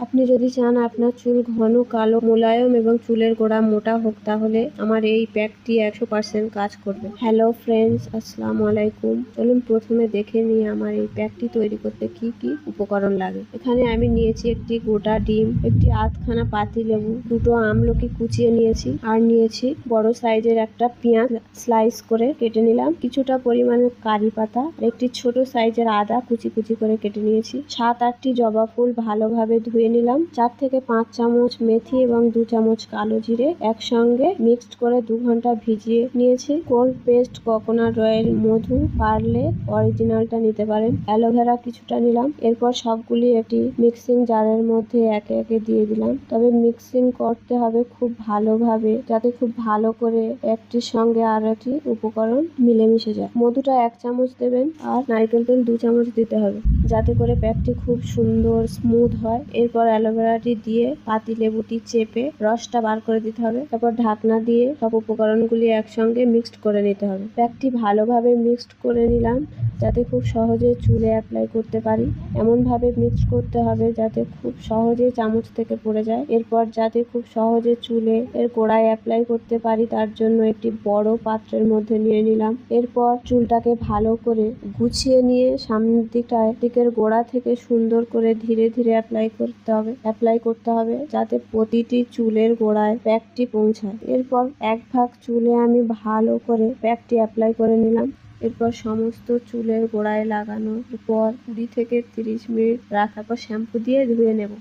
আপনি যদি চান আপনার চুল ঘন, কালো, মোলায়েম এবং চুলের গোড়া মোটা হোক, তাহলে আমার এই প্যাকটি 100% কাজ করবে। হ্যালো ফ্রেন্ডস, আসসালামু আলাইকুম। চলুন প্রথমে দেখে নিই আমার এই প্যাকটি তৈরি করতে কি কি উপকরণ লাগে। এখানে আমি নিয়েছি একটি গোটা ডিম, একটি আধখানা পাতিলেবু, দুটো আমলকি কুচিয়ে নিয়েছি, আর নিয়েছি বড় সাইজের একটা পেঁয়াজ স্লাইস করে কেটে নিলাম, কিছুটা পরিমাণে কারি পাতা, একটি ছোট সাইজের আদা কুচি কুচি করে কেটে নিয়েছি, 7-8টি জবা ফুল ভালোভাবে ধুয়ে নিলাম, 4 থেকে 5 চামচ মেথি এবং 2 চামচ কালো জিরে একসঙ্গে মিক্সড করে 2 ঘন্টা ভিজিয়ে নিয়েছি। কোল্ড পেস্ট, কোকোনাট অয়েল, মধু, পারলে অরিজিনালটা নিতে পারেন, অ্যালোভেরা কিছুটা নিলাম। এরপর সবগুলি একটি মিক্সিং জারের মধ্যে একে একে দিয়ে দিলাম। তবে মিক্সিং করতে হবে খুব ভালোভাবে, যাতে খুব ভালো করে একটির সঙ্গে আর একটি উপকরণ মিলেমিশে যায়। মধুটা 1 চামচ দেবেন আর নারকেল তেল 2 চামচ দিতে হবে, যাতে করে প্যাকটি খুব সুন্দর স্মুথ হয়। এরপর অ্যালোভেরাটি দিয়ে পাতিলেবুটি চেপে রসটা বার করে দিতে হবে। তারপর ঢাকনা দিয়ে সব উপকরণগুলি একসঙ্গে মিক্সড করে নিতে হবে। প্যাকটি ভালোভাবে মিক্সড করে নিলাম, যাতে খুব সহজে চুলে অ্যাপ্লাই করতে পারি। এমনভাবে মিক্স করতে হবে যাতে খুব সহজে চামচ থেকে পড়ে যায়। এরপর যাতে খুব সহজে চুলে এর গোড়ায় অ্যাপ্লাই করতে পারি, তার জন্য একটি বড় পাত্রের মধ্যে নিয়ে নিলাম। এরপর চুলটাকে ভালো করে গুছিয়ে নিয়ে সামনের দিকের গোড়া থেকে সুন্দর করে ধীরে ধীরে অ্যাপ্লাই করতে হবে যাতে প্রতিটি চুলের গোড়ায় প্যাকটি পৌঁছায়। এরপর এক ভাগ চুলে আমি ভালো করে প্যাকটি অ্যাপ্লাই করে নিলাম। এরপর সমস্ত চুলের গোড়ায় লাগানোর পর 20 থেকে 30 মিনিট রাখার পর শ্যাম্পু দিয়ে ধুয়ে নেব।